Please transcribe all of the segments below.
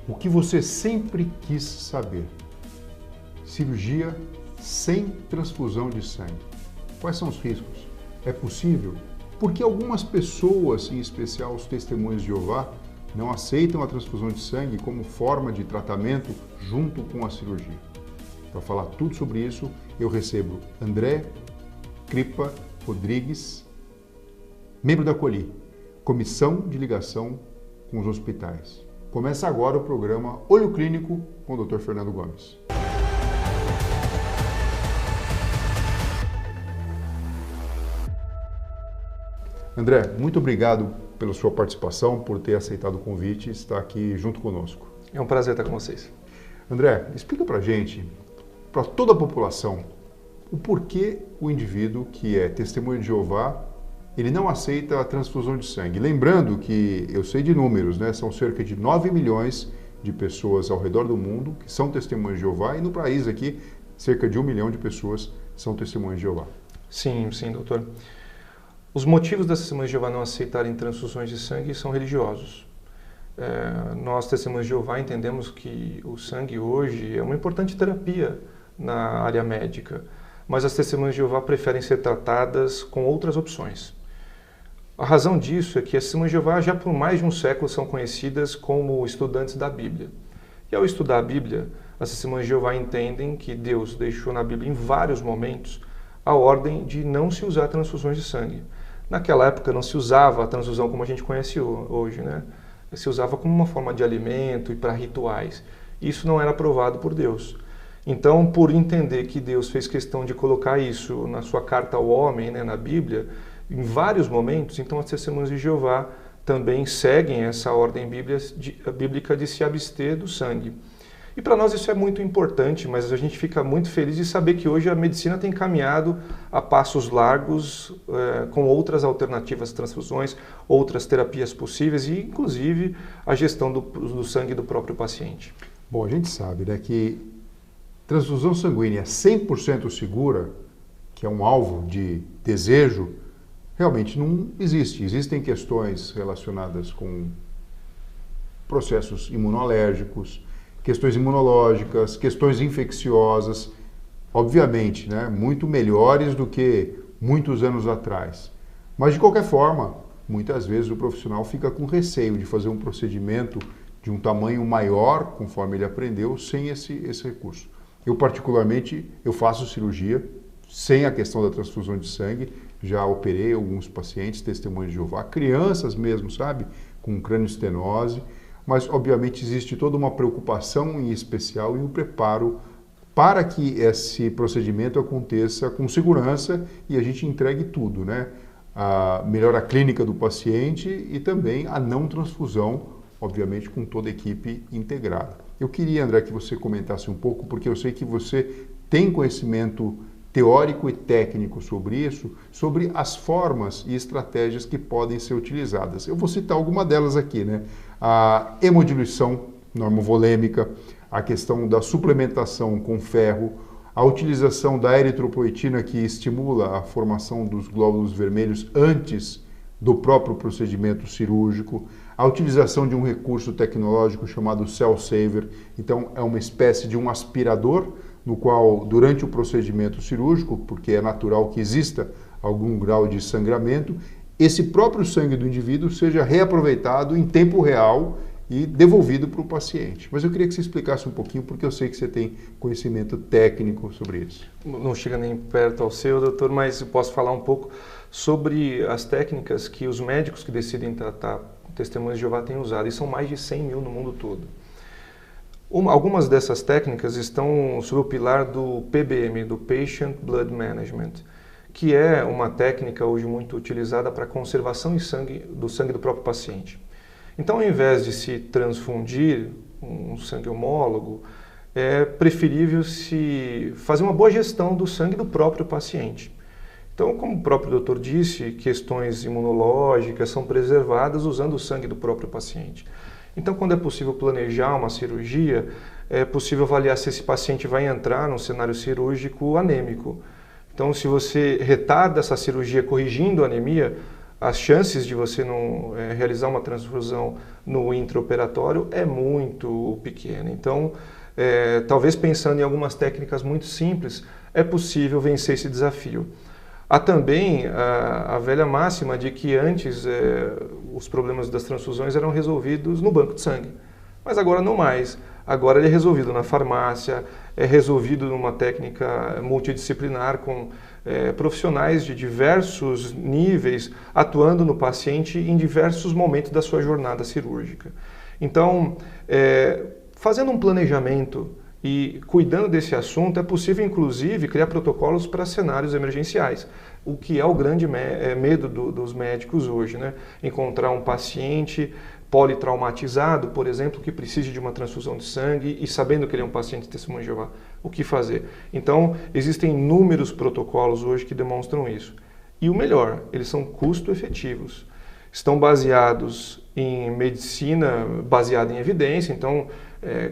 O que você sempre quis saber. Cirurgia sem transfusão de sangue. Quais são os riscos? É possível? Por que algumas pessoas, em especial os testemunhos de Jeová, não aceitam a transfusão de sangue como forma de tratamento junto com a cirurgia? Para falar tudo sobre isso, eu recebo André Cripa Rodrigues, membro da COLI, Comissão de Ligação com os Hospitais. Começa agora o programa Olho Clínico com o Dr. Fernando Gomes. André, muito obrigado pela sua participação, por ter aceitado o convite e estar aqui junto conosco. É um prazer estar com vocês. André, explica pra gente, para toda a população, o porquê o indivíduo que é testemunho de Jeová, ele não aceita a transfusão de sangue. Lembrando que eu sei de números, né? São cerca de 9 milhões de pessoas ao redor do mundo que são testemunhos de Jeová e no país aqui, cerca de 1 milhão de pessoas são testemunhos de Jeová. Sim, doutor. Os motivos das testemunhas de Jeová não aceitarem transfusões de sangue são religiosos. Nós, testemunhos de Jeová, entendemos que o sangue hoje é uma importante terapia na área médica, mas as testemunhas de Jeová preferem ser tratadas com outras opções. A razão disso é que as testemunhas de Jeová já por mais de um século são conhecidas como estudantes da Bíblia. E ao estudar a Bíblia, as testemunhas de Jeová entendem que Deus deixou na Bíblia em vários momentos a ordem de não se usar transfusões de sangue. Naquela época não se usava a transfusão como a gente conhece hoje, né? Se usava como uma forma de alimento e para rituais. Isso não era aprovado por Deus. Então, por entender que Deus fez questão de colocar isso na sua carta ao homem, né, na Bíblia, em vários momentos, então as testemunhas de Jeová também seguem essa ordem bíblica de se abster do sangue. E para nós isso é muito importante, mas a gente fica muito feliz de saber que hoje a medicina tem caminhado a passos largos com outras alternativas de transfusões, outras terapias possíveis e inclusive a gestão do sangue do próprio paciente. Bom, a gente sabe, né, que transfusão sanguínea 100% segura, que é um alvo de desejo, realmente não existe. Existem questões relacionadas com processos imunológicos, questões imunológicas, questões infecciosas, obviamente, né, muito melhores do que muitos anos atrás. Mas, de qualquer forma, muitas vezes o profissional fica com receio de fazer um procedimento de um tamanho maior, conforme ele aprendeu, sem esse recurso. Eu, particularmente, eu faço cirurgia sem a questão da transfusão de sangue, já operei alguns pacientes, testemunhos de Jeová, crianças mesmo, sabe, com crânioestenose, mas obviamente existe toda uma preocupação em especial e um preparo para que esse procedimento aconteça com segurança e a gente entregue tudo, né? Melhora a clínica do paciente e também a não transfusão, obviamente com toda a equipe integrada. Eu queria, André, que você comentasse um pouco, porque eu sei que você tem conhecimento teórico e técnico sobre isso, sobre as formas e estratégias que podem ser utilizadas. Eu vou citar alguma delas aqui, né? A hemodiluição normovolêmica, a questão da suplementação com ferro, a utilização da eritropoetina que estimula a formação dos glóbulos vermelhos antes do próprio procedimento cirúrgico, a utilização de um recurso tecnológico chamado Cell Saver, então é uma espécie de um aspirador no qual, durante o procedimento cirúrgico, porque é natural que exista algum grau de sangramento, esse próprio sangue do indivíduo seja reaproveitado em tempo real e devolvido para o paciente. Mas eu queria que você explicasse um pouquinho, porque eu sei que você tem conhecimento técnico sobre isso. Não chega nem perto ao seu, doutor, mas eu posso falar um pouco sobre as técnicas que os médicos que decidem tratar testemunhas de Jeová têm usado, e são mais de 100 mil no mundo todo. Algumas dessas técnicas estão sob o pilar do PBM, do Patient Blood Management, que é uma técnica hoje muito utilizada para a conservação do sangue do próprio paciente. Então, ao invés de se transfundir um sangue homólogo, é preferível se fazer uma boa gestão do sangue do próprio paciente. Então, como o próprio doutor disse, questões imunológicas são preservadas usando o sangue do próprio paciente. Então, quando é possível planejar uma cirurgia, é possível avaliar se esse paciente vai entrar num cenário cirúrgico anêmico. Então, se você retarda essa cirurgia corrigindo a anemia, as chances de você não realizar uma transfusão no intraoperatório é muito pequena. Então, talvez pensando em algumas técnicas muito simples, é possível vencer esse desafio. Há também a velha máxima de que antes os problemas das transfusões eram resolvidos no banco de sangue, mas agora não mais. Agora ele é resolvido na farmácia, é resolvido numa técnica multidisciplinar com profissionais de diversos níveis atuando no paciente em diversos momentos da sua jornada cirúrgica. Então, fazendo um planejamento e cuidando desse assunto, é possível, inclusive, criar protocolos para cenários emergenciais, o que é o grande medo dos médicos hoje, né? Encontrar um paciente politraumatizado, por exemplo, que precise de uma transfusão de sangue e sabendo que ele é um paciente de Testemunho de Jeová, o que fazer? Então, existem inúmeros protocolos hoje que demonstram isso. E o melhor, eles são custo-efetivos. Estão baseados em medicina baseada em evidência, então,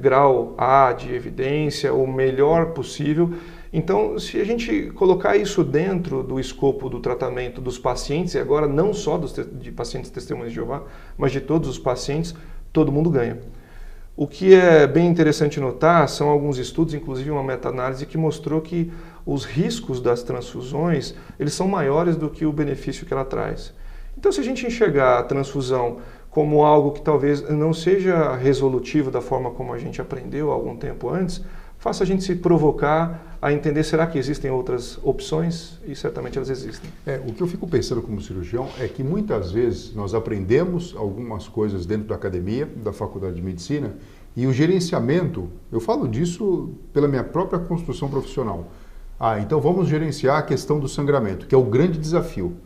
grau A de evidência, o melhor possível. Então, se a gente colocar isso dentro do escopo do tratamento dos pacientes, e agora não só de pacientes testemunhas de Jeová, mas de todos os pacientes, todo mundo ganha. O que é bem interessante notar são alguns estudos, inclusive uma meta-análise, que mostrou que os riscos das transfusões eles são maiores do que o benefício que ela traz. Então, se a gente enxergar a transfusão como algo que talvez não seja resolutivo da forma como a gente aprendeu há algum tempo antes, faça a gente se provocar a entender, será que existem outras opções? E certamente elas existem. O que eu fico pensando como cirurgião é que muitas vezes nós aprendemos algumas coisas dentro da academia, da faculdade de medicina, e o gerenciamento, eu falo disso pela minha própria construção profissional. Então vamos gerenciar a questão do sangramento, que é o grande desafio.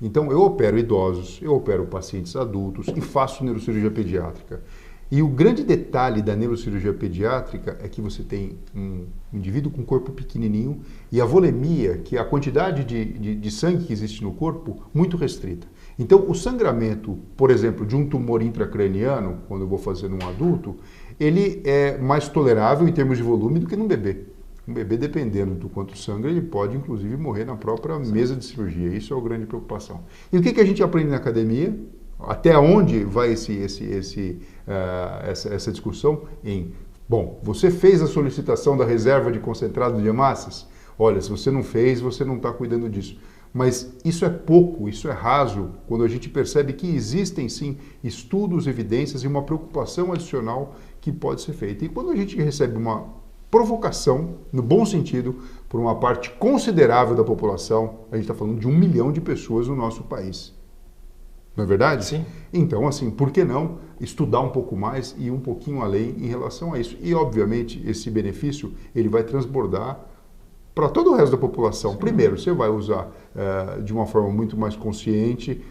Então eu opero idosos, eu opero pacientes adultos e faço neurocirurgia pediátrica. E o grande detalhe da neurocirurgia pediátrica é que você tem um indivíduo com corpo pequenininho e a volemia, que é a quantidade de sangue que existe no corpo, muito restrita. Então, o sangramento, por exemplo, de um tumor intracraniano, quando eu vou fazer num adulto, ele é mais tolerável em termos de volume do que num bebê. Um bebê, dependendo do quanto sangra, ele pode, inclusive, morrer na própria mesa de cirurgia. Isso é a grande preocupação. E o que a gente aprende na academia? Até onde vai essa discussão bom, você fez a solicitação da reserva de concentrado de hemácias? Olha, se você não fez, você não está cuidando disso. Mas isso é pouco, isso é raso, quando a gente percebe que existem sim estudos, evidências e uma preocupação adicional que pode ser feita. E quando a gente recebe uma provocação, no bom sentido, por uma parte considerável da população, a gente está falando de 1 milhão de pessoas no nosso país. Não é verdade? Sim. Então, assim, por que não estudar um pouco mais e ir um pouquinho além em relação a isso? E, obviamente, esse benefício ele vai transbordar para todo o resto da população. Sim. Primeiro, você vai usar de uma forma muito mais consciente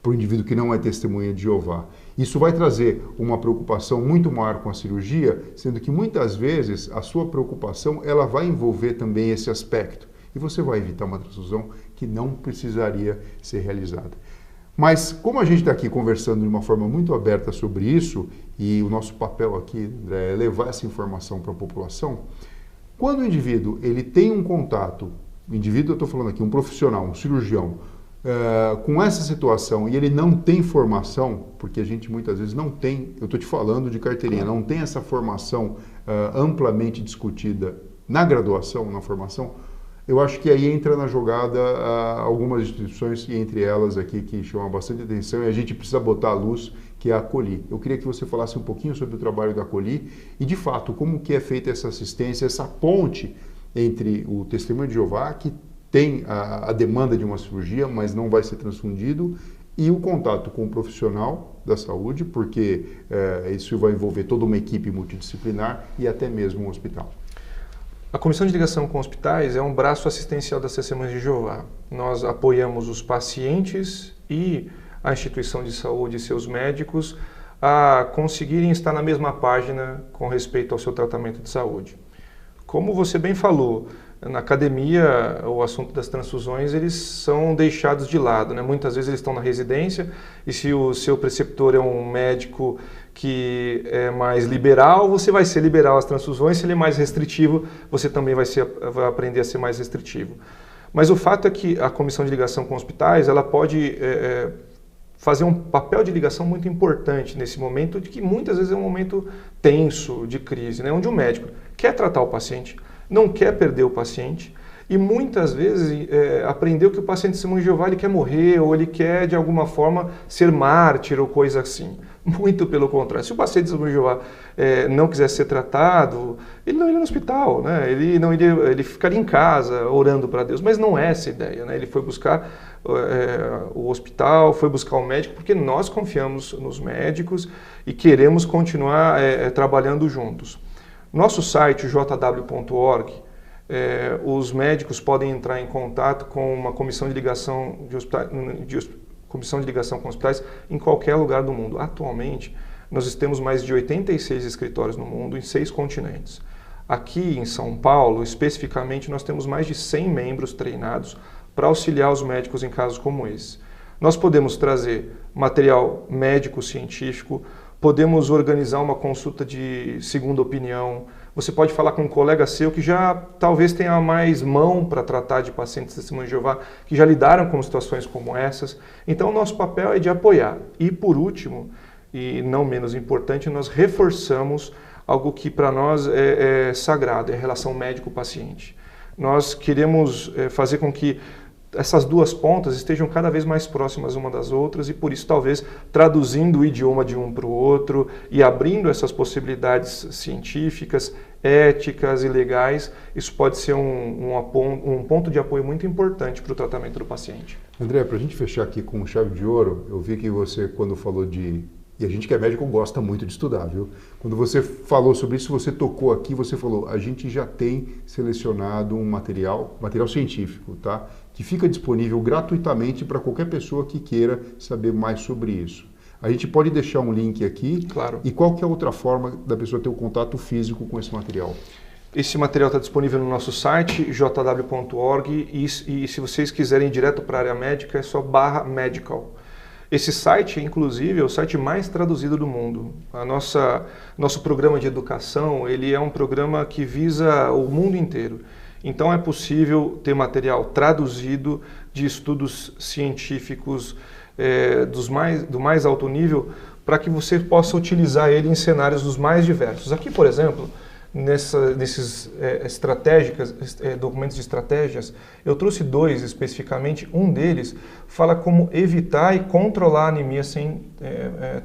para o indivíduo que não é testemunha de Jeová. Isso vai trazer uma preocupação muito maior com a cirurgia, sendo que muitas vezes a sua preocupação ela vai envolver também esse aspecto. E você vai evitar uma transfusão que não precisaria ser realizada. Mas como a gente está aqui conversando de uma forma muito aberta sobre isso, e o nosso papel aqui é levar essa informação para a população, quando o indivíduo ele tem um contato, o indivíduo, eu estou falando aqui, um profissional, um cirurgião, com essa situação e ele não tem formação, porque a gente muitas vezes não tem, eu estou te falando de carteirinha, não tem essa formação amplamente discutida na graduação, na formação, eu acho que aí entra na jogada algumas instituições, e entre elas aqui que chamam bastante atenção, e a gente precisa botar à luz, que é a Acoli. Eu queria que você falasse um pouquinho sobre o trabalho da Acoli e, de fato, como que é feita essa assistência, essa ponte entre o Testemunho de Jeová, que tem a demanda de uma cirurgia, mas não vai ser transfundido, e o contato com o profissional da saúde, porque isso vai envolver toda uma equipe multidisciplinar e até mesmo um hospital. A Comissão de Ligação com Hospitais é um braço assistencial das Testemunhas de Jeová. Nós apoiamos os pacientes e a instituição de saúde e seus médicos a conseguirem estar na mesma página com respeito ao seu tratamento de saúde. Como você bem falou, na academia, o assunto das transfusões, eles são deixados de lado, né? Muitas vezes eles estão na residência e se o seu preceptor é um médico que é mais liberal, você vai ser liberal às transfusões. Se ele é mais restritivo, você também vai aprender a ser mais restritivo. Mas o fato é que a Comissão de Ligação com Hospitais, ela pode fazer um papel de ligação muito importante nesse momento, de que muitas vezes é um momento tenso, de crise, né? Onde o médico quer tratar o paciente, não quer perder o paciente, e muitas vezes aprendeu que o paciente de Testemunho de Jeová ele quer morrer, ou ele quer de alguma forma ser mártir ou coisa assim. Muito pelo contrário. Se o paciente de Testemunho de Jeová não quisesse ser tratado, ele não iria no hospital, né? Ele ficaria em casa orando para Deus, mas não é essa a ideia, né? Ele foi buscar o hospital, foi buscar o médico, porque nós confiamos nos médicos e queremos continuar trabalhando juntos. Nosso site, jw.org, os médicos podem entrar em contato com uma comissão de ligação comissão de ligação com hospitais em qualquer lugar do mundo. Atualmente, nós temos mais de 86 escritórios no mundo, em 6 continentes. Aqui em São Paulo, especificamente, nós temos mais de 100 membros treinados para auxiliar os médicos em casos como esse. Nós podemos trazer material médico-científico, podemos organizar uma consulta de segunda opinião. Você pode falar com um colega seu que já talvez tenha mais mão para tratar de pacientes de Testemunho de Jeová, que já lidaram com situações como essas. Então, o nosso papel é de apoiar. E, por último, e não menos importante, nós reforçamos algo que para nós é sagrado, é a relação médico-paciente. Nós queremos fazer com que essas duas pontas estejam cada vez mais próximas uma das outras e, por isso, talvez traduzindo o idioma de um para o outro e abrindo essas possibilidades científicas, éticas e legais, isso pode ser um ponto de apoio muito importante para o tratamento do paciente. André, para a gente fechar aqui com chave de ouro, eu vi que você, quando falou de... E a gente que é médico gosta muito de estudar, viu? Quando você falou sobre isso, você tocou aqui, você falou, a gente já tem selecionado um material científico, tá? Que fica disponível gratuitamente para qualquer pessoa que queira saber mais sobre isso. A gente pode deixar um link aqui. Claro. E qual que é a outra forma da pessoa ter um contato físico com esse material? Esse material está disponível no nosso site, jw.org, e se vocês quiserem ir direto para a área médica, é só /medical. Esse site, inclusive, é o site mais traduzido do mundo. Nosso programa de educação, ele é um programa que visa o mundo inteiro. Então é possível ter material traduzido de estudos científicos do mais alto nível para que você possa utilizar ele em cenários dos mais diversos. Aqui, por exemplo, nesses documentos de estratégias, eu trouxe 2 especificamente. Um deles fala como evitar e controlar a anemia sem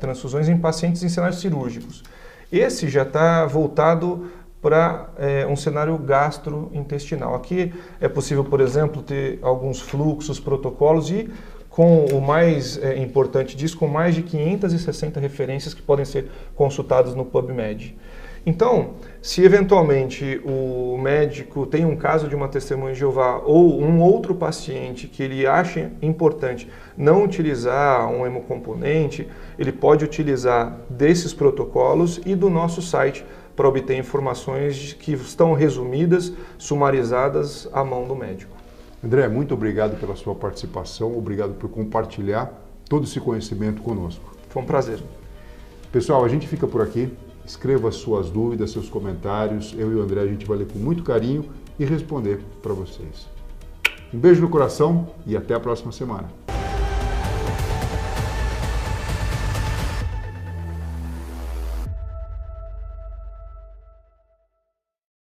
transfusões em pacientes em cenários cirúrgicos. Esse já está voltado para um cenário gastrointestinal. Aqui é possível, por exemplo, ter alguns fluxos, protocolos e, com o mais importante disso, com mais de 560 referências que podem ser consultadas no PubMed. Então, se eventualmente o médico tem um caso de uma testemunha de Jeová ou um outro paciente que ele acha importante não utilizar um hemocomponente, ele pode utilizar desses protocolos e do nosso site para obter informações que estão resumidas, sumarizadas à mão do médico. André, muito obrigado pela sua participação, obrigado por compartilhar todo esse conhecimento conosco. Foi um prazer. Pessoal, a gente fica por aqui. Escreva suas dúvidas, seus comentários. Eu e o André, a gente vai ler com muito carinho e responder para vocês. Um beijo no coração e até a próxima semana.